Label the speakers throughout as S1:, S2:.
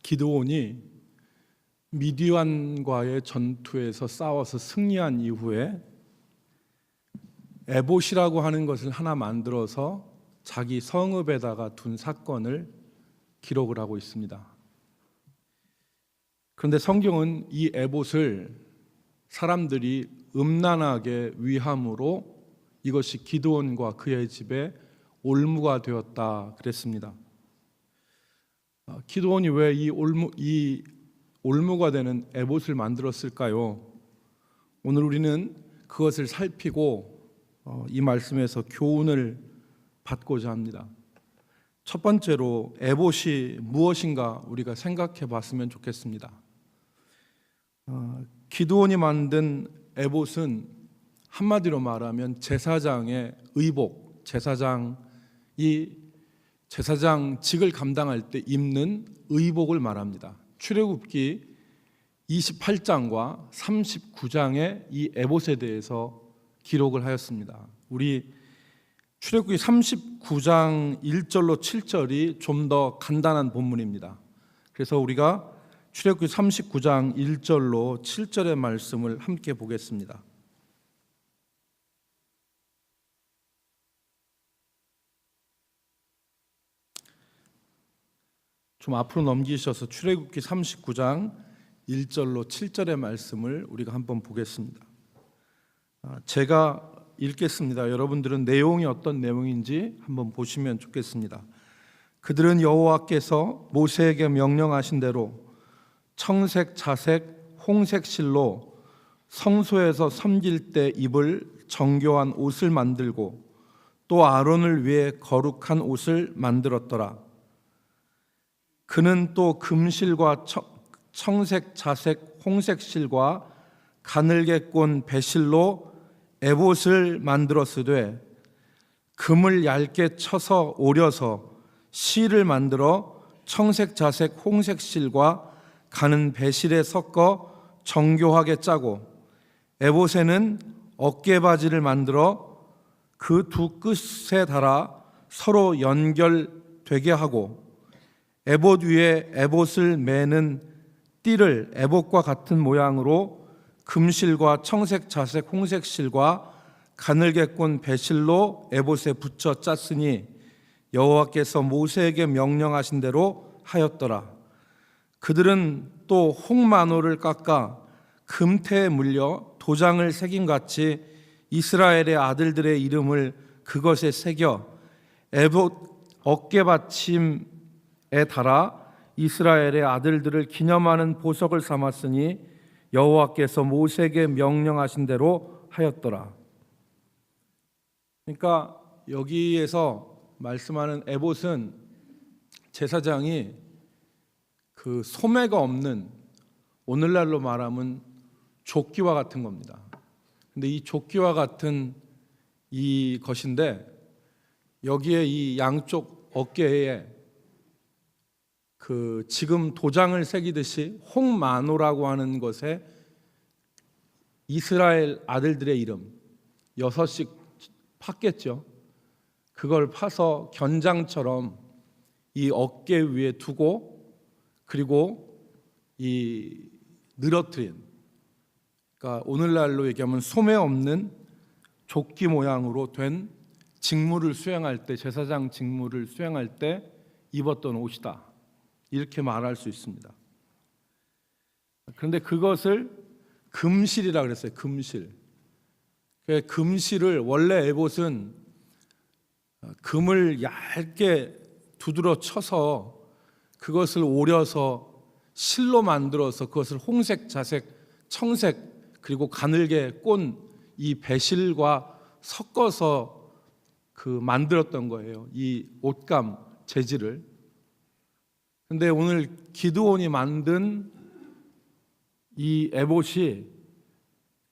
S1: 기드온이 미디안과의 전투에서 싸워서 승리한 이후에 에봇이라고 하는 것을 하나 만들어서 자기 성읍에다가 둔 사건을 기록을 하고 있습니다. 그런데 성경은 이 에봇을 사람들이 음란하게 위함으로 이것이 기드온과 그의 집에 올무가 되었다 그랬습니다. 기드온이 왜 이 올무가 되는 에봇을 만들었을까요? 오늘 우리는 그것을 살피고 이 말씀에서 교훈을 받고자 합니다. 첫 번째로 에봇이 무엇인가 우리가 생각해 봤으면 좋겠습니다. 기드온이 만든 에봇은 한마디로 말하면 제사장의 의복, 제사장이 제사장직을 감당할 때 입는 의복을 말합니다. 출애굽기 28장과 39장에 이 에봇에 대해서 기록을 하였습니다. 우리 출애굽기 39장 1절로 7절이 좀 더 간단한 본문입니다. 그래서 우리가 출애굽기 39장 1절로 7절의 말씀을 함께 보겠습니다. 좀 앞으로 넘기셔서 출애굽기 39장 1절로 7절의 말씀을 우리가 한번 보겠습니다. 제가 읽겠습니다. 여러분들은 내용이 어떤 내용인지 한번 보시면 좋겠습니다. 그들은 여호와께서 모세에게 명령하신 대로 청색, 자색, 홍색 실로 성소에서 섬길 때 입을 정교한 옷을 만들고 또 아론을 위해 거룩한 옷을 만들었더라. 그는 또 금실과 청색, 자색, 홍색 실과 가늘게 꼰 배실로 에봇을 만들었으되 금을 얇게 쳐서 오려서 실을 만들어 청색, 자색, 홍색 실과 가는 배실에 섞어 정교하게 짜고 에봇에는 어깨바지를 만들어 그 두 끝에 달아 서로 연결되게 하고 에봇 위에 에봇을 매는 띠를 에봇과 같은 모양으로 금실과 청색, 자색, 홍색 실과 가늘게 꼰 배실로 에봇에 붙여 짰으니 여호와께서 모세에게 명령하신 대로 하였더라. 그들은 또 홍마노를 깎아 금태에 물려 도장을 새김같이 이스라엘의 아들들의 이름을 그것에 새겨 에봇 어깨받침에 달아 이스라엘의 아들들을 기념하는 보석을 삼았으니 여호와께서 모세에게 명령하신 대로 하였더라. 그러니까 여기에서 말씀하는 에봇은 제사장이 그 소매가 없는, 오늘날로 말하면 조끼와 같은 겁니다. 근데 이 조끼와 같은 이 것인데 여기에 이 양쪽 어깨에 그 지금 도장을 새기듯이 홍마노라고 하는 것에 이스라엘 아들들의 이름 6씩 팠겠죠. 그걸 파서 견장처럼 이 어깨 위에 두고 그리고 이 늘어뜨린, 그러니까 오늘날로 얘기하면 소매 없는 조끼 모양으로 된 직무를 수행할 때, 제사장 직무를 수행할 때 입었던 옷이다, 이렇게 말할 수 있습니다. 그런데 그것을 금실이라 그랬어요. 금실. 금실을, 원래 에봇은 금을 얇게 두드러 쳐서 그것을 오려서 실로 만들어서 그것을 홍색, 자색, 청색 그리고 가늘게 꼰 이 배실과 섞어서 그 만들었던 거예요. 이 옷감 재질을. 근데 오늘 기드온이 만든 이 에봇이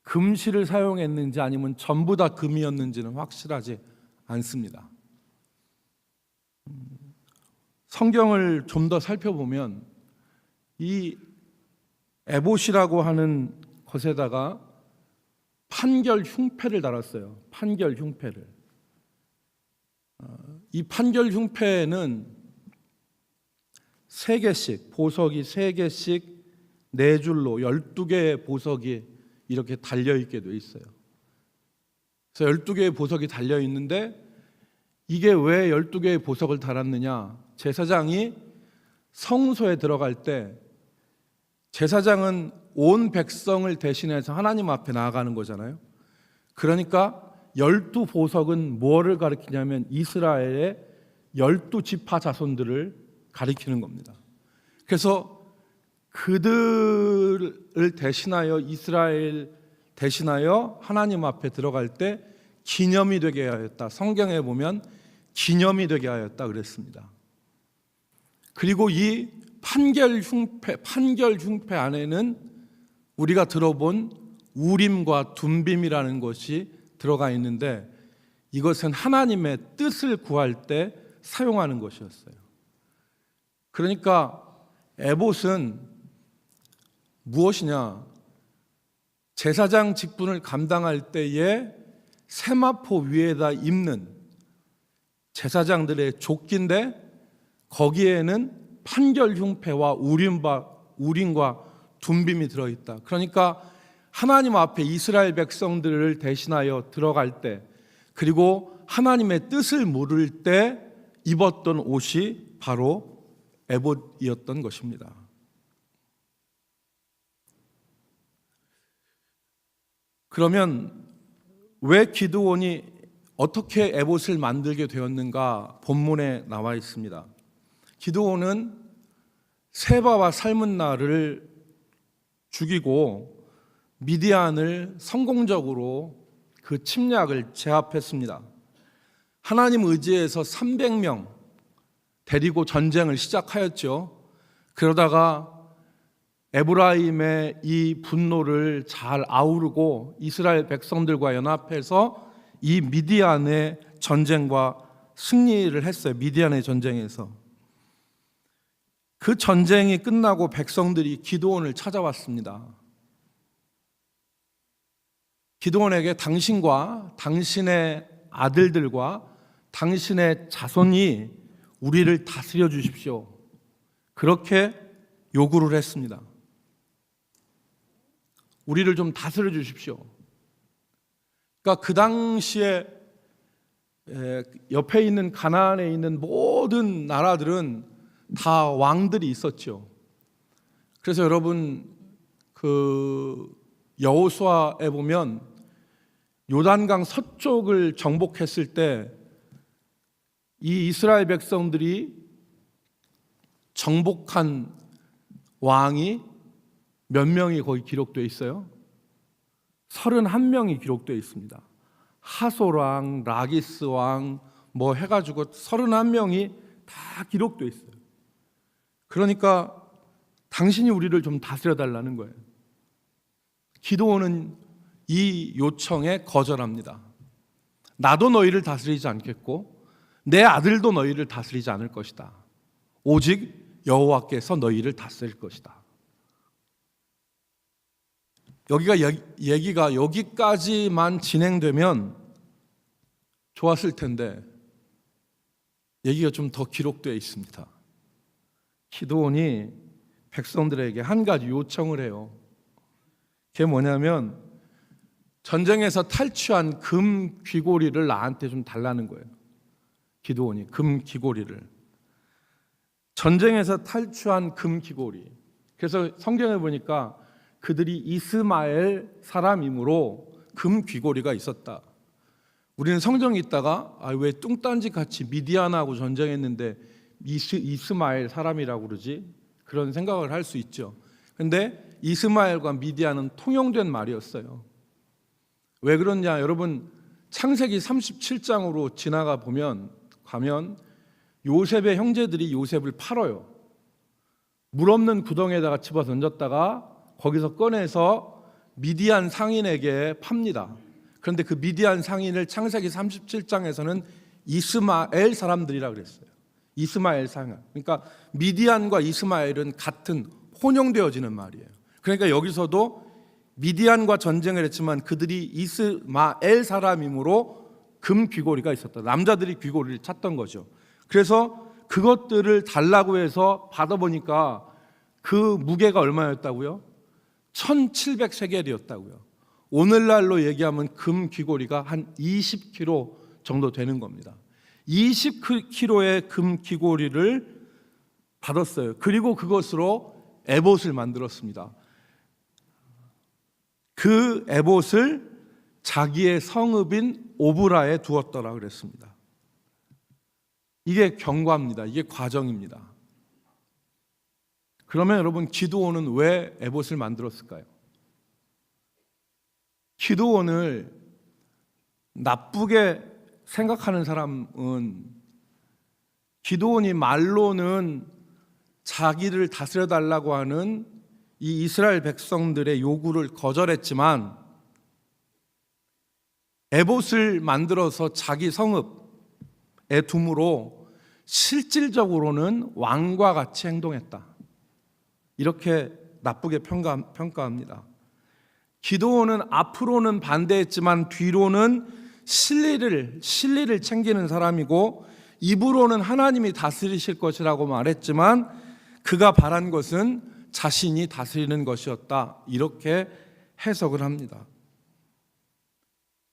S1: 금실을 사용했는지 아니면 전부 다 금이었는지는 확실하지 않습니다. 성경을 좀 더 살펴보면 이 에봇이라고 하는 것에다가 판결 흉패를 달았어요. 판결 흉패를. 이 판결 흉패는 3개씩, 보석이 3개씩 4줄로 12개의 보석이 이렇게 달려있게 돼 있어요. 그래서 12개의 보석이 달려있는데 이게 왜 12개의 보석을 달았느냐? 제사장이 성소에 들어갈 때 제사장은 온 백성을 대신해서 하나님 앞에 나아가는 거잖아요. 그러니까 12보석은 뭐를 가리키냐면 이스라엘의 12지파 자손들을 가리키는 겁니다. 그래서 그들을 대신하여 이스라엘 대신하여 하나님 앞에 들어갈 때 기념이 되게 하였다. 성경에 보면 기념이 되게 하였다 그랬습니다. 그리고 이 판결 흉패 안에는 우리가 들어본 우림과 둠빔이라는 것이 들어가 있는데 이것은 하나님의 뜻을 구할 때 사용하는 것이었어요. 그러니까 에봇은 무엇이냐? 제사장 직분을 감당할 때에 세마포 위에다 입는 제사장들의 조끼인데 거기에는 판결 흉패와 우림과 둠빔이 들어있다. 그러니까 하나님 앞에 이스라엘 백성들을 대신하여 들어갈 때 그리고 하나님의 뜻을 물을 때 입었던 옷이 바로 에봇이었던 것입니다. 그러면 왜 기드온이 어떻게 에봇을 만들게 되었는가 본문에 나와 있습니다. 기드온은 세바와 살문나를 죽이고 미디안을 성공적으로 그 침략을 제압했습니다. 하나님 의지에서 300명 데리고 전쟁을 시작하였죠. 그러다가 에브라임의 이 분노를 잘 아우르고 이스라엘 백성들과 연합해서 이 미디안의 전쟁과 승리를 했어요. 미디안의 전쟁에서. 그 전쟁이 끝나고 백성들이 기드온을 찾아왔습니다. 기드온에게 당신과 당신의 아들들과 당신의 자손이 우리를 다스려 주십시오. 그렇게 요구를 했습니다. 우리를 좀 다스려 주십시오. 그러니까 그 당시에 옆에 있는 가나안에 있는 모든 나라들은 다 왕들이 있었죠. 그래서 여러분 그 여호수아에 보면 요단강 서쪽을 정복했을 때 이 이스라엘 백성들이 정복한 왕이 몇 명이 거기 기록되어 있어요? 31명이 기록되어 있습니다. 하솔왕, 라기스왕 뭐 해가지고 31명이 다 기록되어 있어요. 그러니까 당신이 우리를 좀 다스려달라는 거예요. 기드온은 이 요청에 거절합니다. 나도 너희를 다스리지 않겠고 내 아들도 너희를 다스리지 않을 것이다. 오직 여호와께서 너희를 다스릴 것이다. 얘기가 여기까지만 진행되면 좋았을 텐데 얘기가 좀 더 기록되어 있습니다. 기드온이 백성들에게 한 가지 요청을 해요. 그게 뭐냐면 전쟁에서 탈취한 금 귀고리를 나한테 좀 달라는 거예요. 기드온이 금 귀고리를. 전쟁에서 탈취한 금 귀고리. 그래서 성경에 보니까 그들이 이스마엘 사람이므로 금 귀고리가 있었다. 우리는 성경에 있다가 왜 뚱딴지 같이 미디안하고 전쟁했는데 이스마엘 사람이라고 그러지? 그런 생각을 할 수 있죠. 그런데 이스마엘과 미디안은 통용된 말이었어요. 왜 그러냐? 여러분 창세기 37장으로 지나가 가면 요셉의 형제들이 요셉을 팔아요. 물 없는 구덩이에다가 집어 던졌다가 거기서 꺼내서 미디안 상인에게 팝니다. 그런데 그 미디안 상인을 창세기 37장에서는 이스마엘 사람들이라 그랬어요. 이스마엘 상인. 그러니까 미디안과 이스마엘은 같은 혼용되어지는 말이에요. 그러니까 여기서도 미디안과 전쟁을 했지만 그들이 이스마엘 사람이므로 금 귀고리가 있었다. 남자들이 귀고리를 찾던 거죠. 그래서 그것들을 달라고 해서 받아보니까 그 무게가 얼마였다고요? 1700세겔이었다고요. 오늘날로 얘기하면 금 귀고리가 한 20kg 정도 되는 겁니다. 20kg의 금 귀고리를 받았어요. 그리고 그것으로 에봇을 만들었습니다. 그 에봇을 자기의 성읍인 오브라에 두었더라 그랬습니다. 이게 경과입니다. 이게 과정입니다. 그러면 여러분, 기드온은 왜 에봇을 만들었을까요? 기드온을 나쁘게 생각하는 사람은, 기드온이 말로는 자기를 다스려달라고 하는 이 이스라엘 백성들의 요구를 거절했지만 에봇을 만들어서 자기 성읍에 둠으로 실질적으로는 왕과 같이 행동했다, 이렇게 나쁘게 평가합니다. 기드온은 앞으로는 반대했지만 뒤로는 진리를 챙기는 사람이고, 입으로는 하나님이 다스리실 것이라고 말했지만 그가 바란 것은 자신이 다스리는 것이었다, 이렇게 해석을 합니다.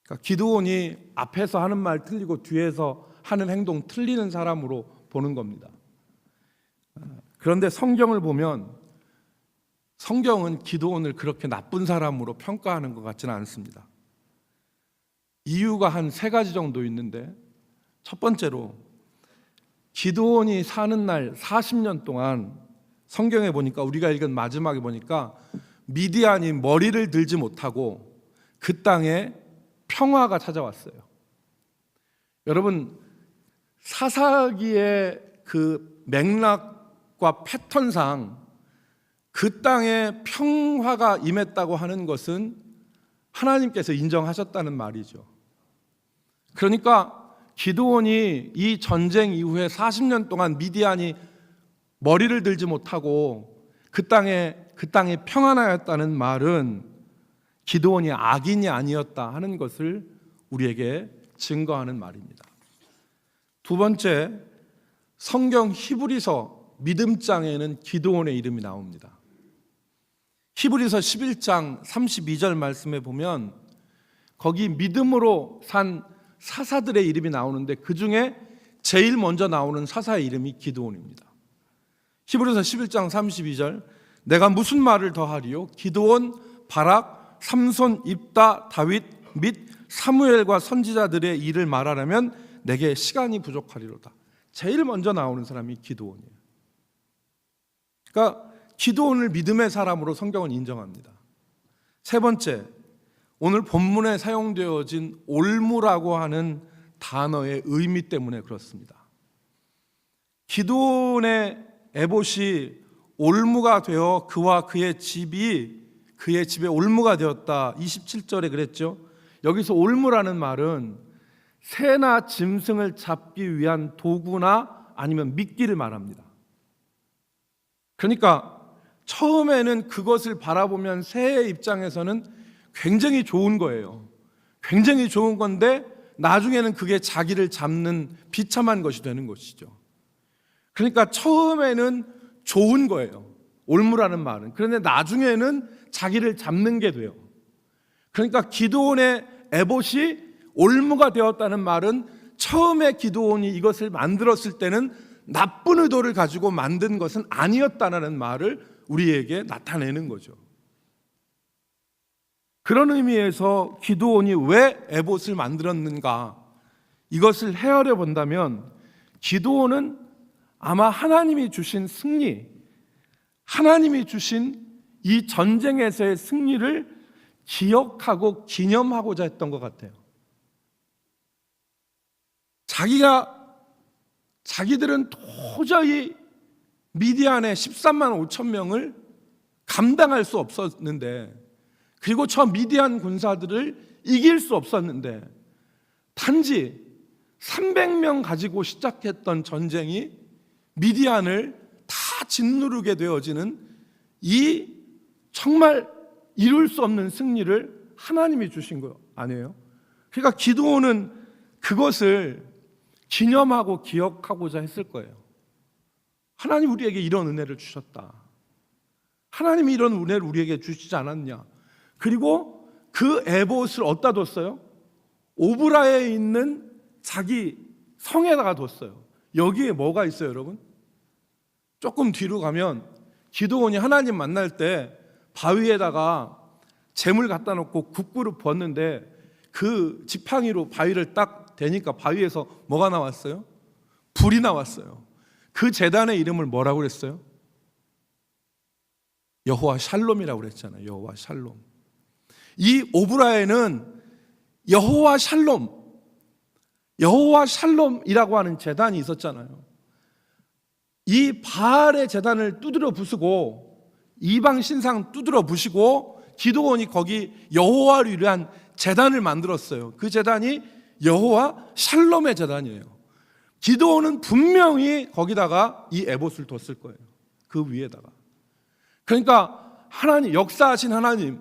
S1: 그러니까 기드온이 앞에서 하는 말 틀리고 뒤에서 하는 행동 틀리는 사람으로 보는 겁니다. 그런데 성경을 보면 성경은 기드온을 그렇게 나쁜 사람으로 평가하는 것 같지는 않습니다. 이유가 한 3가지 정도 있는데, 첫 번째로 기드온이 사는 날 40년 동안 성경에 보니까, 우리가 읽은 마지막에 보니까 미디안이 머리를 들지 못하고 그 땅에 평화가 찾아왔어요. 여러분, 사사기의 그 맥락과 패턴상 그 땅에 평화가 임했다고 하는 것은 하나님께서 인정하셨다는 말이죠. 그러니까 기드온이 이 전쟁 이후에 40년 동안 미디안이 머리를 들지 못하고 그 땅에 평안하였다는 말은 기드온이 악인이 아니었다 하는 것을 우리에게 증거하는 말입니다. 두 번째, 성경 히브리서 믿음장에는 기드온의 이름이 나옵니다. 히브리서 11장 32절 말씀에 보면 거기 믿음으로 산 사사들의 이름이 나오는데, 그 중에 제일 먼저 나오는 사사의 이름이 기드온입니다. 히브리서 11장 32절, 내가 무슨 말을 더하리요? 기드온, 바락, 삼손, 입다, 다윗 및 사무엘과 선지자들의 일을 말하려면 내게 시간이 부족하리로다. 제일 먼저 나오는 사람이 기드온이에요. 그러니까 기드온을 믿음의 사람으로 성경은 인정합니다. 세 번째, 오늘 본문에 사용되어진 올무라고 하는 단어의 의미 때문에 그렇습니다. 기드온의 에봇이 올무가 되어 그와 그의 집에 올무가 되었다. 27절에 그랬죠. 여기서 올무라는 말은 새나 짐승을 잡기 위한 도구나 아니면 미끼를 말합니다. 그러니까 처음에는 그것을 바라보면 새의 입장에서는 굉장히 좋은 거예요. 굉장히 좋은 건데 나중에는 그게 자기를 잡는 비참한 것이 되는 것이죠. 그러니까 처음에는 좋은 거예요, 올무라는 말은. 그런데 나중에는 자기를 잡는 게 돼요. 그러니까 기드온의 에봇이 올무가 되었다는 말은 처음에 기드온이 이것을 만들었을 때는 나쁜 의도를 가지고 만든 것은 아니었다는 말을 우리에게 나타내는 거죠. 그런 의미에서 기드온이 왜 에봇을 만들었는가, 이것을 헤아려 본다면 기드온은 아마 하나님이 주신 승리, 하나님이 주신 이 전쟁에서의 승리를 기억하고 기념하고자 했던 것 같아요. 자기들은 도저히 미디안의 13만 5천 명을 감당할 수 없었는데, 그리고 저 미디안 군사들을 이길 수 없었는데, 단지 300명 가지고 시작했던 전쟁이 미디안을 다 짓누르게 되어지는 이 정말 이룰 수 없는 승리를 하나님이 주신 거 아니에요? 그러니까 기드온은 그것을 기념하고 기억하고자 했을 거예요. 하나님 우리에게 이런 은혜를 주셨다. 하나님이 이런 은혜를 우리에게 주시지 않았냐. 그리고 그 에봇을 어디다 뒀어요? 오브라에 있는 자기 성에다가 뒀어요. 여기에 뭐가 있어요, 여러분? 조금 뒤로 가면 기드온이 하나님 만날 때 바위에다가 재물 갖다 놓고 국구를 부었는데 그 지팡이로 바위를 딱 대니까 바위에서 뭐가 나왔어요? 불이 나왔어요. 그 제단의 이름을 뭐라고 그랬어요? 여호와 샬롬이라고 그랬잖아요. 여호와 샬롬. 이 오브라에는 여호와 샬롬이라고 하는 제단이 있었잖아요. 이 바알의 제단을 두드려 부수고 이방 신상 두드려 부시고 기드온이 거기 여호와를 위한 제단을 만들었어요. 그 제단이 여호와 샬롬의 제단이에요. 기드온은 분명히 거기다가 이 에봇을 뒀을 거예요. 그 위에다가. 그러니까 하나님, 역사하신 하나님,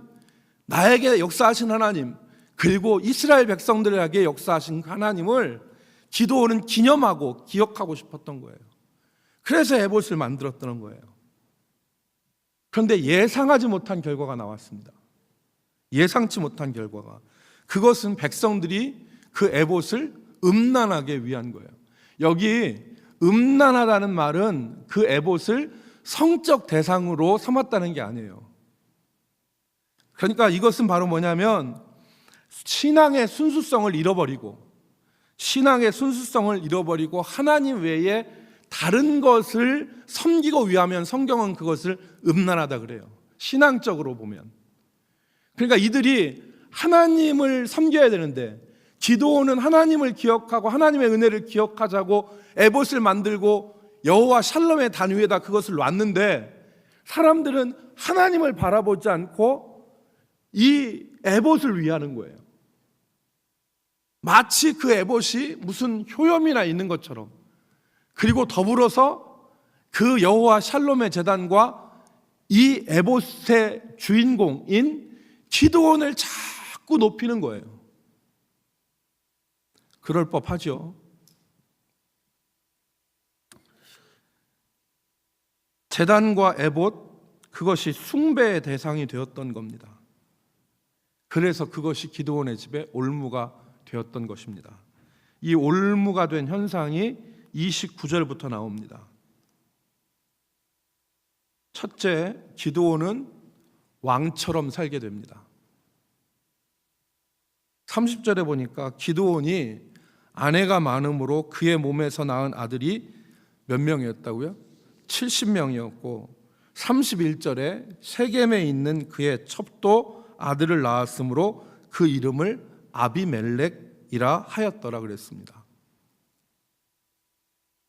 S1: 나에게 역사하신 하나님, 그리고 이스라엘 백성들에게 역사하신 하나님을 기드온은 기념하고 기억하고 싶었던 거예요. 그래서 에봇을 만들었던 거예요. 그런데 예상하지 못한 결과가 나왔습니다. 예상치 못한 결과가. 그것은 백성들이 그 에봇을 음란하게 위한 거예요. 여기 음란하다는 말은 그 에봇을 성적 대상으로 삼았다는 게 아니에요. 그러니까 이것은 바로 뭐냐면 신앙의 순수성을 잃어버리고 하나님 외에 다른 것을 섬기고 위하면 성경은 그것을 음란하다 그래요. 신앙적으로 보면. 그러니까 이들이 하나님을 섬겨야 되는데 기드온은 하나님을 기억하고 하나님의 은혜를 기억하자고 에봇을 만들고 여호와 샬롬의 단 위에다 그것을 놨는데 사람들은 하나님을 바라보지 않고 이 에봇을 위하는 거예요. 마치 그 에봇이 무슨 효염이나 있는 것처럼. 그리고 더불어서 그 여호와 샬롬의 제단과 이 에봇의 주인공인 기드온을 자꾸 높이는 거예요. 그럴 법하죠. 제단과 에봇, 그것이 숭배의 대상이 되었던 겁니다. 그래서 그것이 기드온의 집에 올무가 되었던 것입니다. 이 올무가 된 현상이 29절부터 나옵니다. 첫째, 기드온은 왕처럼 살게 됩니다. 30절에 보니까 기드온이 아내가 많음으로 그의 몸에서 낳은 아들이 몇 명이었다고요? 70명이었고 31절에 세겜에 있는 그의 첩도 아들을 낳았으므로 그 이름을 아비멜렉이라 하였더라 그랬습니다.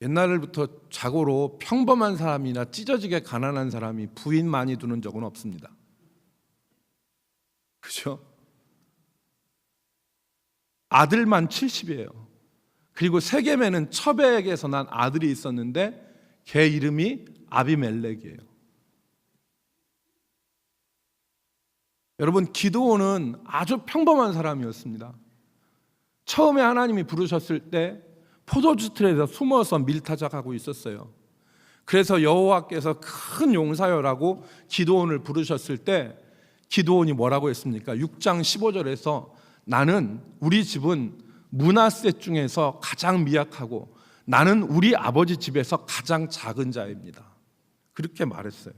S1: 옛날부터 자고로 평범한 사람이나 찢어지게 가난한 사람이 부인 많이 두는 적은 없습니다. 그렇죠? 아들만 70이에요. 그리고 세겜에는 첩에게서 난 아들이 있었는데 걔 이름이 아비멜렉이에요. 여러분, 기드온은 아주 평범한 사람이었습니다. 처음에 하나님이 부르셨을 때 포도주 틀에서 숨어서 밀타작하고 있었어요. 그래서 여호와께서 큰 용사여라고 기드온을 부르셨을 때 기드온이 뭐라고 했습니까? 6장 15절에서 나는 우리 집은 므낫세 중에서 가장 미약하고 나는 우리 아버지 집에서 가장 작은 자입니다. 그렇게 말했어요.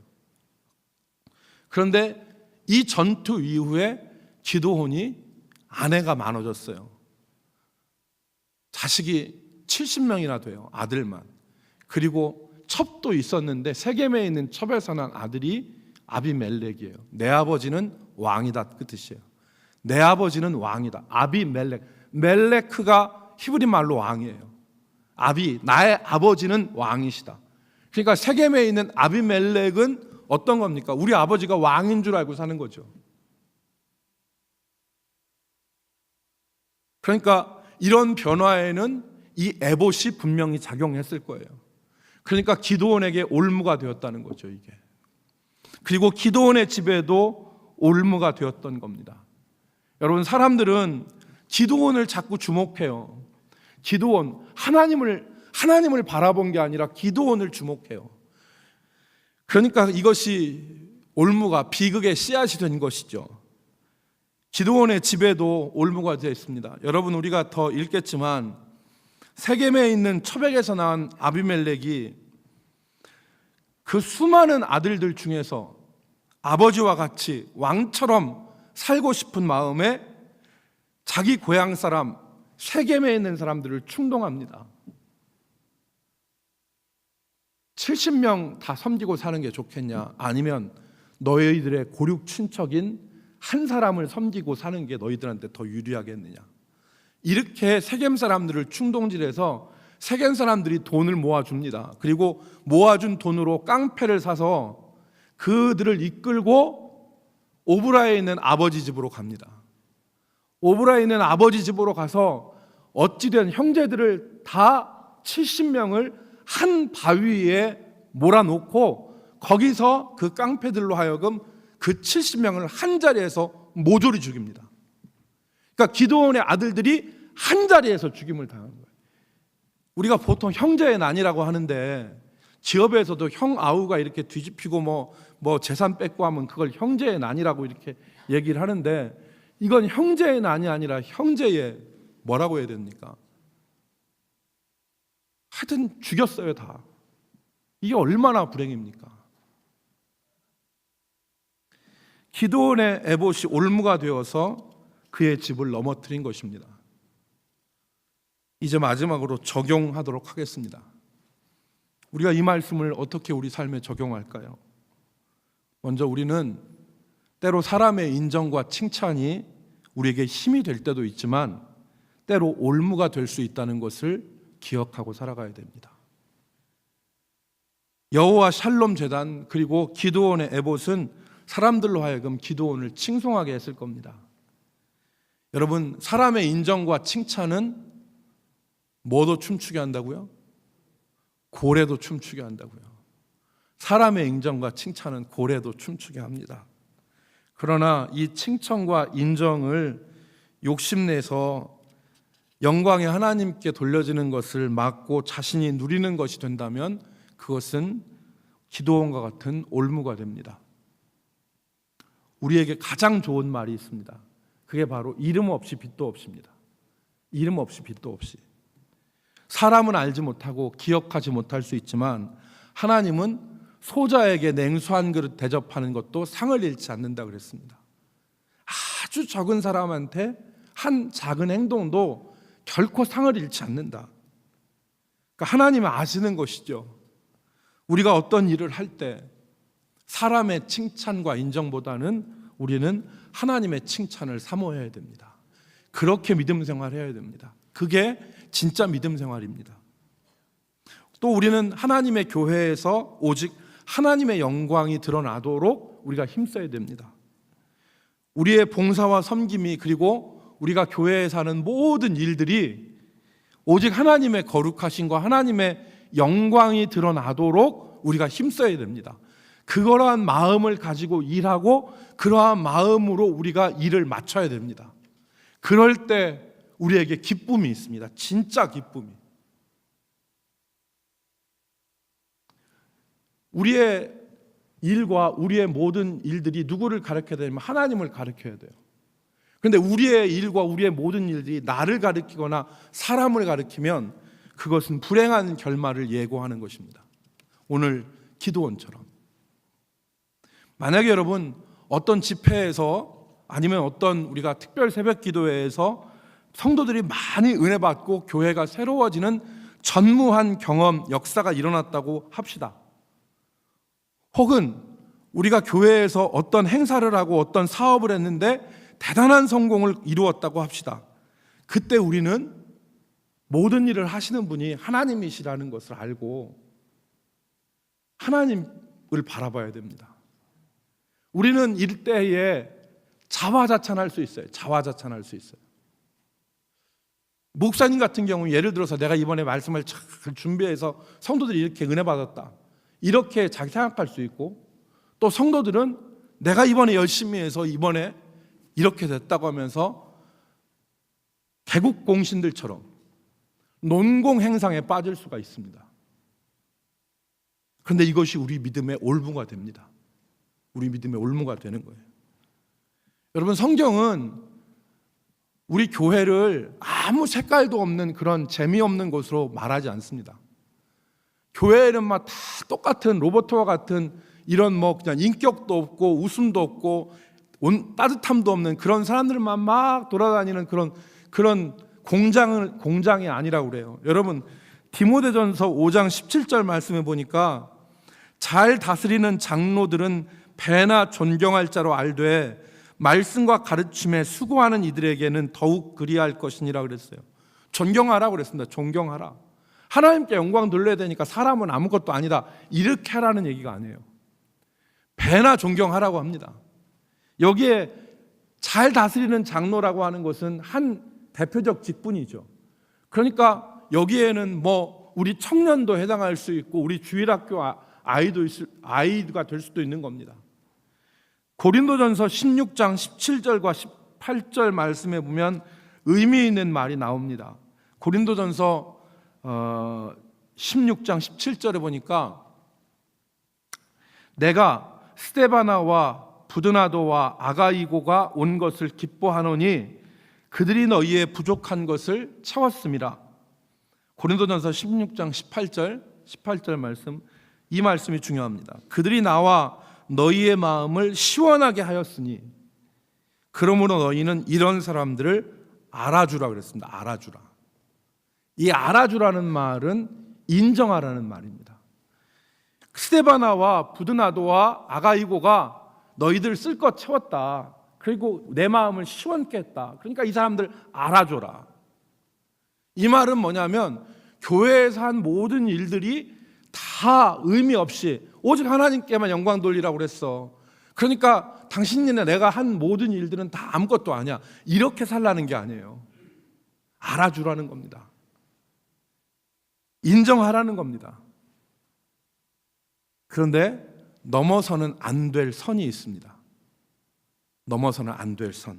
S1: 그런데 이 전투 이후에 기드온이 아내가 많아졌어요. 자식이 70명이나 돼요. 아들만. 그리고 첩도 있었는데 세겜에 있는 첩에서 난 아들이 아비멜렉이에요. 내 아버지는 왕이다 그 뜻이에요. 내 아버지는 왕이다. 아비멜렉. 멜레크가 히브리 말로 왕이에요. 나의 아버지는 왕이시다. 그러니까 세겜에 있는 아비멜렉은 어떤 겁니까? 우리 아버지가 왕인 줄 알고 사는 거죠. 그러니까 이런 변화에는 이 에봇이 분명히 작용했을 거예요. 그러니까 기드온에게 올무가 되었다는 거죠, 이게. 그리고 기드온의 집에도 올무가 되었던 겁니다. 여러분, 사람들은 기드온을 자꾸 주목해요. 기드온, 하나님을 바라본 게 아니라 기드온을 주목해요. 그러니까 이것이 올무가 비극의 씨앗이 된 것이죠. 기드온의 집에도 올무가 되어 있습니다. 여러분, 우리가 더 읽겠지만 세겜에 있는 처백에서 낳은 아비멜렉이 그 수많은 아들들 중에서 아버지와 같이 왕처럼 살고 싶은 마음에 자기 고향 사람 세겜에 있는 사람들을 충동합니다. 70명 다 섬기고 사는 게 좋겠냐? 아니면 너희들의 고륙 친척인 한 사람을 섬기고 사는 게 너희들한테 더 유리하겠느냐? 이렇게 세겜 사람들을 충동질해서 세겜 사람들이 돈을 모아줍니다. 그리고 모아준 돈으로 깡패를 사서 그들을 이끌고 오브라에 있는 아버지 집으로 갑니다. 오브라에 있는 아버지 집으로 가서 어찌된 형제들을 다 70명을 한 바위에 몰아놓고 거기서 그 깡패들로 하여금 그 70명을 한 자리에서 모조리 죽입니다. 그러니까 기드온의 아들들이 한 자리에서 죽임을 당한 거예요. 우리가 보통 형제의 난이라고 하는데 지업에서도 형 아우가 이렇게 뒤집히고 뭐 재산 뺏고 하면 그걸 형제의 난이라고 이렇게 얘기를 하는데 이건 형제의 난이 아니라 형제의 뭐라고 해야 됩니까? 하여튼 죽였어요 다. 이게 얼마나 불행입니까? 기드온의 에봇이 올무가 되어서 그의 집을 넘어뜨린 것입니다. 이제 마지막으로 적용하도록 하겠습니다. 우리가 이 말씀을 어떻게 우리 삶에 적용할까요? 먼저 우리는 때로 사람의 인정과 칭찬이 우리에게 힘이 될 때도 있지만 때로 올무가 될 수 있다는 것을 기억하고 살아가야 됩니다. 여호와 샬롬 제단 그리고 기드온의 에봇은 사람들로 하여금 기드온을 칭송하게 했을 겁니다. 여러분, 사람의 인정과 칭찬은 뭐도 춤추게 한다고요? 고래도 춤추게 한다고요. 사람의 인정과 칭찬은 고래도 춤추게 합니다. 그러나 이 칭찬과 인정을 욕심내서 영광의 하나님께 돌려지는 것을 막고 자신이 누리는 것이 된다면 그것은 기드온과 같은 올무가 됩니다. 우리에게 가장 좋은 말이 있습니다. 그게 바로 이름 없이 빛도 없이입니다. 이름 없이 빛도 없이. 사람은 알지 못하고 기억하지 못할 수 있지만 하나님은 소자에게 냉수 한 그릇 대접하는 것도 상을 잃지 않는다 그랬습니다. 아주 적은 사람한테 한 작은 행동도 결코 상을 잃지 않는다. 그러니까 하나님은 아시는 것이죠. 우리가 어떤 일을 할 때 사람의 칭찬과 인정보다는 우리는 하나님의 칭찬을 사모해야 됩니다. 그렇게 믿음 생활해야 됩니다. 그게 진짜 믿음 생활입니다. 또 우리는 하나님의 교회에서 오직 하나님의 영광이 드러나도록 우리가 힘써야 됩니다. 우리의 봉사와 섬김이 그리고 우리가 교회에 사는 모든 일들이 오직 하나님의 거룩하심과 하나님의 영광이 드러나도록 우리가 힘써야 됩니다. 그러한 마음을 가지고 일하고 그러한 마음으로 우리가 일을 마쳐야 됩니다. 그럴 때 우리에게 기쁨이 있습니다. 진짜 기쁨이. 우리의 일과 우리의 모든 일들이 누구를 가르쳐야 되냐면 하나님을 가르쳐야 돼요. 그런데 우리의 일과 우리의 모든 일들이 나를 가르치거나 사람을 가르치면 그것은 불행한 결말을 예고하는 것입니다. 오늘 기드온처럼. 만약에 여러분 어떤 집회에서 아니면 어떤 우리가 특별 새벽 기도회에서 성도들이 많이 은혜 받고 교회가 새로워지는 전무한 경험, 역사가 일어났다고 합시다. 혹은 우리가 교회에서 어떤 행사를 하고 어떤 사업을 했는데 대단한 성공을 이루었다고 합시다. 그때 우리는 모든 일을 하시는 분이 하나님이시라는 것을 알고 하나님을 바라봐야 됩니다. 우리는 이때에 자화자찬할 수 있어요. 자화자찬할 수 있어요. 목사님 같은 경우 예를 들어서 내가 이번에 말씀을 잘 준비해서 성도들이 이렇게 은혜 받았다. 이렇게 자기 생각할 수 있고 또 성도들은 내가 이번에 열심히 해서 이번에 이렇게 됐다고 하면서 개국 공신들처럼 논공 행상에 빠질 수가 있습니다. 그런데 이것이 우리 믿음의 올무가 됩니다. 우리 믿음의 올무가 되는 거예요. 여러분, 성경은 우리 교회를 아무 색깔도 없는 그런 재미없는 곳으로 말하지 않습니다. 교회는 막 다 똑같은 로봇과 같은 이런 그냥 인격도 없고 웃음도 없고 따뜻함도 없는 그런 사람들만 막 돌아다니는 그런 공장이 아니라고 그래요. 여러분, 디모데전서 5장 17절 말씀에 보니까 잘 다스리는 장로들은 배나 존경할 자로 알되 말씀과 가르침에 수고하는 이들에게는 더욱 그리할 것이니라 그랬어요. 존경하라고 그랬습니다. 존경하라. 하나님께 영광 돌려야 되니까 사람은 아무것도 아니다 이렇게 하라는 얘기가 아니에요. 배나 존경하라고 합니다. 여기에 잘 다스리는 장로라고 하는 것은 한 대표적 직분이죠. 그러니까 여기에는 우리 청년도 해당할 수 있고 우리 주일학교 아이가 될 수도 있는 겁니다. 고린도전서 16장 17절과 18절 말씀에 보면 의미 있는 말이 나옵니다. 고린도전서 16장 17절에 보니까 내가 스데바나와 부드나도와 아가이고가 온 것을 기뻐하노니 그들이 너희의 부족한 것을 채웠음이라. 고린도전서 16장 18절 말씀, 이 말씀이 중요합니다. 그들이 나와 너희의 마음을 시원하게 하였으니 그러므로 너희는 이런 사람들을 알아주라 그랬습니다. 알아주라. 이 알아주라는 말은 인정하라는 말입니다. 스데바나와 부드나도와 아가이고가 너희들 쓸 것 채웠다. 그리고 내 마음을 시원케 했다. 그러니까 이 사람들 알아줘라. 이 말은 뭐냐면 교회에서 한 모든 일들이 다 의미 없이 오직 하나님께만 영광 돌리라고 그랬어. 그러니까 당신이나 내가 한 모든 일들은 다 아무것도 아니야. 이렇게 살라는 게 아니에요. 알아주라는 겁니다. 인정하라는 겁니다. 그런데 넘어서는 안 될 선이 있습니다. 넘어서는 안 될 선.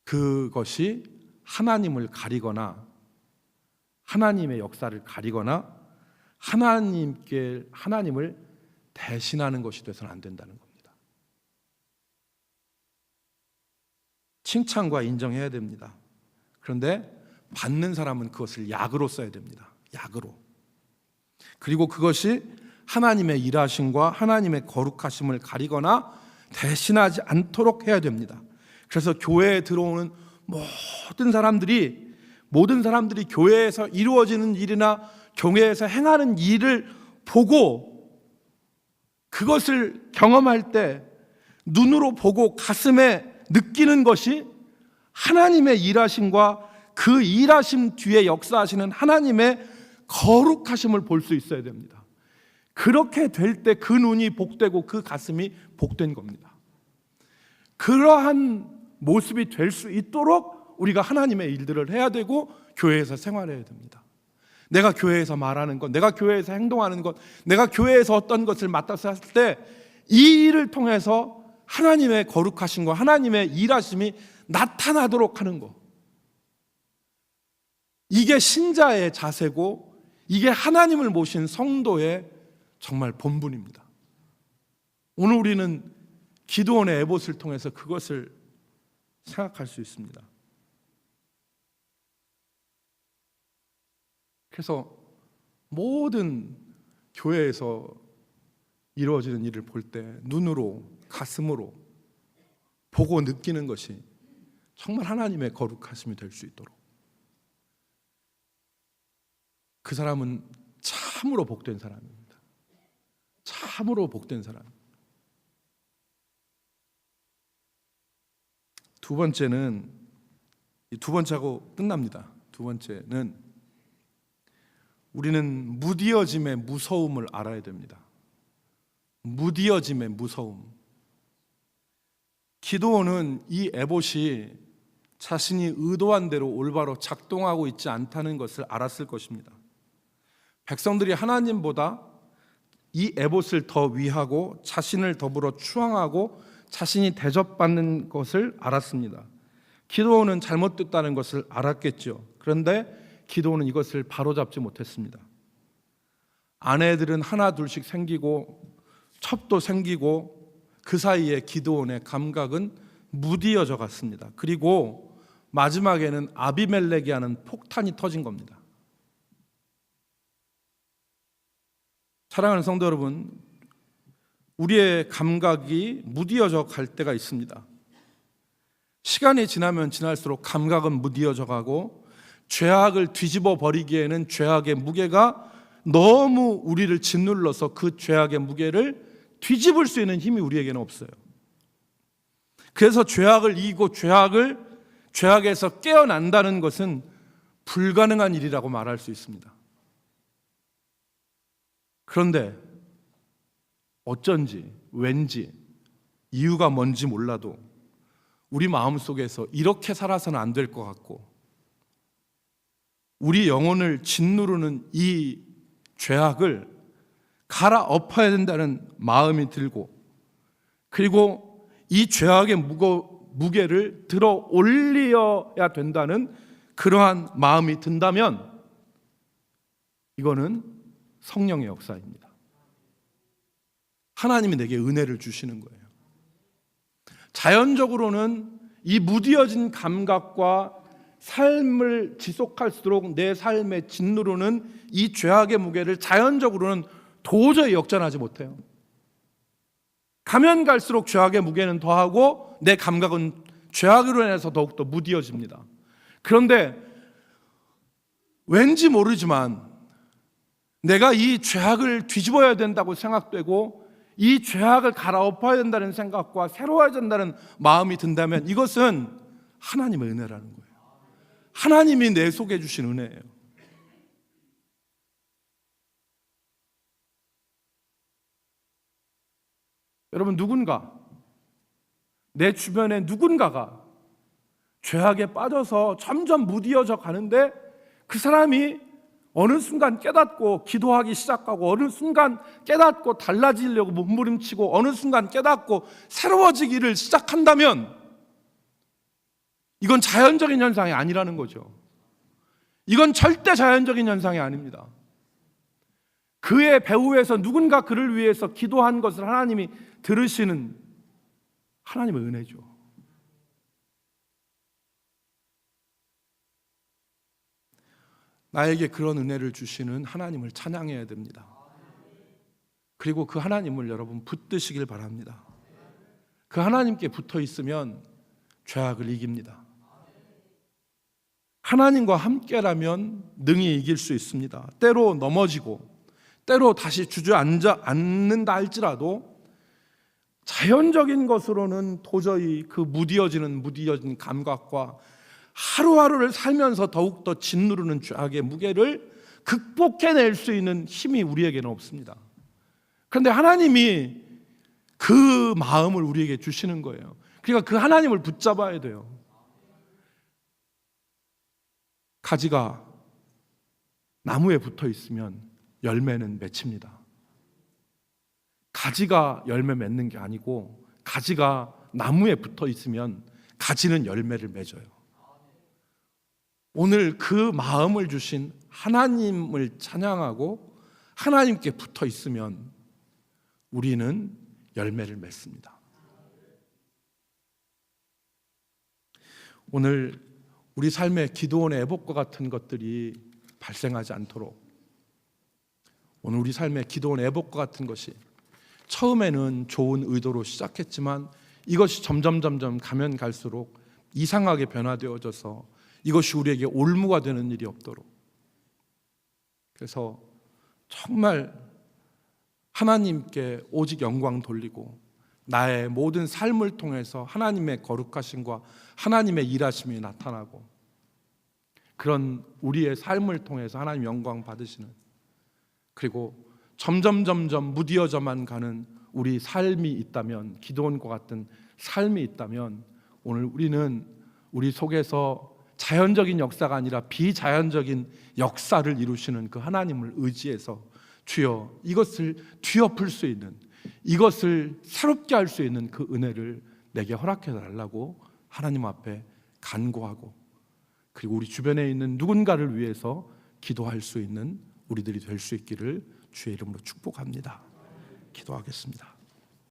S1: 그것이 하나님을 가리거나 하나님의 역사를 가리거나 하나님을 대신하는 것이 돼서는 안 된다는 겁니다. 칭찬과 인정해야 됩니다. 그런데 받는 사람은 그것을 약으로 써야 됩니다. 약으로. 그리고 그것이 하나님의 일하심과 하나님의 거룩하심을 가리거나 대신하지 않도록 해야 됩니다. 그래서 교회에 들어오는 모든 사람들이 교회에서 이루어지는 일이나 교회에서 행하는 일을 보고 그것을 경험할 때 눈으로 보고 가슴에 느끼는 것이 하나님의 일하심과 그 일하심 뒤에 역사하시는 하나님의 거룩하심을 볼 수 있어야 됩니다. 그렇게 될 때 그 눈이 복되고 그 가슴이 복된 겁니다. 그러한 모습이 될 수 있도록 우리가 하나님의 일들을 해야 되고 교회에서 생활해야 됩니다. 내가 교회에서 말하는 것, 내가 교회에서 행동하는 것, 내가 교회에서 어떤 것을 맡아서 했을 때 이 일을 통해서 하나님의 거룩하심과 하나님의 일하심이 나타나도록 하는 것, 이게 신자의 자세고 이게 하나님을 모신 성도의 정말 본분입니다. 오늘 우리는 기드온의 에봇을 통해서 그것을 생각할 수 있습니다. 그래서 모든 교회에서 이루어지는 일을 볼 때 눈으로 가슴으로 보고 느끼는 것이 정말 하나님의 거룩하심이 될 수 있도록, 그 사람은 참으로 복된 사람입니다. 참으로 복된 사람. 두 번째는, 두 번째하고 끝납니다. 두 번째는 우리는 무디어짐의 무서움을 알아야 됩니다. 무디어짐의 무서움. 기드온은 이 에봇이 자신이 의도한 대로 올바로 작동하고 있지 않다는 것을 알았을 것입니다. 백성들이 하나님보다 이 에봇을 더 위하고 자신을 더불어 추앙하고 자신이 대접받는 것을 알았습니다. 기드온은 잘못됐다는 것을 알았겠죠. 그런데 기드온은 이것을 바로잡지 못했습니다. 아내들은 하나 둘씩 생기고 첩도 생기고 그 사이에 기드온의 감각은 무디어져 갔습니다. 그리고 마지막에는 아비멜렉이 하는 폭탄이 터진 겁니다. 사랑하는 성도 여러분, 우리의 감각이 무디어져 갈 때가 있습니다. 시간이 지나면 지날수록 감각은 무디어져 가고 죄악을 뒤집어 버리기에는 죄악의 무게가 너무 우리를 짓눌러서 그 죄악의 무게를 뒤집을 수 있는 힘이 우리에게는 없어요. 그래서 죄악을 이기고 죄악에서 깨어난다는 것은 불가능한 일이라고 말할 수 있습니다. 그런데 어쩐지 왠지 이유가 뭔지 몰라도 우리 마음속에서 이렇게 살아서는 안 될 것 같고 우리 영혼을 짓누르는 이 죄악을 갈아엎어야 된다는 마음이 들고 그리고 이 죄악의 무게를 들어 올려야 된다는 그러한 마음이 든다면 이거는 성령의 역사입니다. 하나님이 내게 은혜를 주시는 거예요. 자연적으로는 이 무디어진 감각과 삶을 지속할수록 내 삶에 짓누르는 이 죄악의 무게를 자연적으로는 도저히 역전하지 못해요. 가면 갈수록 죄악의 무게는 더하고 내 감각은 죄악으로 인해서 더욱더 무디어집니다. 그런데 왠지 모르지만 내가 이 죄악을 뒤집어야 된다고 생각되고 이 죄악을 갈아엎어야 된다는 생각과 새로워야 된다는 마음이 든다면 이것은 하나님의 은혜라는 거예요. 하나님이 내 속에 주신 은혜예요. 여러분, 내 주변에 누군가가 죄악에 빠져서 점점 무디어져 가는데 그 사람이 어느 순간 깨닫고 기도하기 시작하고 어느 순간 깨닫고 달라지려고 몸부림치고 어느 순간 깨닫고 새로워지기를 시작한다면 이건 자연적인 현상이 아니라는 거죠. 이건 절대 자연적인 현상이 아닙니다. 그의 배후에서 누군가 그를 위해서 기도한 것을 하나님이 들으시는 하나님의 은혜죠. 나에게 그런 은혜를 주시는 하나님을 찬양해야 됩니다. 그리고 그 하나님을 여러분 붙드시길 바랍니다. 그 하나님께 붙어 있으면 죄악을 이깁니다. 하나님과 함께라면 능히 이길 수 있습니다. 때로 넘어지고 때로 다시 주저앉아 앉는다 할지라도 자연적인 것으로는 도저히 그 무디어진 감각과 하루하루를 살면서 더욱더 짓누르는 죄악의 무게를 극복해낼 수 있는 힘이 우리에게는 없습니다. 그런데 하나님이 그 마음을 우리에게 주시는 거예요. 그러니까 그 하나님을 붙잡아야 돼요. 가지가 나무에 붙어 있으면 열매는 맺힙니다. 가지가 열매 맺는 게 아니고 가지가 나무에 붙어 있으면 가지는 열매를 맺어요. 오늘 그 마음을 주신 하나님을 찬양하고 하나님께 붙어 있으면 우리는 열매를 맺습니다. 오늘 우리 삶의 기드온의 애복과 같은 것들이 발생하지 않도록 오늘 우리 삶의 기드온의 애복과 같은 것이 처음에는 좋은 의도로 시작했지만 이것이 점점 가면 갈수록 이상하게 변화되어져서 이것이 우리에게 올무가 되는 일이 없도록 그래서 정말 하나님께 오직 영광 돌리고 나의 모든 삶을 통해서 하나님의 거룩하심과 하나님의 일하심이 나타나고 그런 우리의 삶을 통해서 하나님 영광 받으시는 그리고 점점 무디어져만 가는 우리 삶이 있다면 기드온과 같은 삶이 있다면 오늘 우리는 우리 속에서 자연적인 역사가 아니라 비자연적인 역사를 이루시는 그 하나님을 의지해서 주여 이것을 뒤엎을 수 있는 이것을 새롭게 할 수 있는 그 은혜를 내게 허락해 달라고 하나님 앞에 간구하고 그리고 우리 주변에 있는 누군가를 위해서 기도할 수 있는 우리들이 될 수 있기를 주의 이름으로 축복합니다. 기도하겠습니다.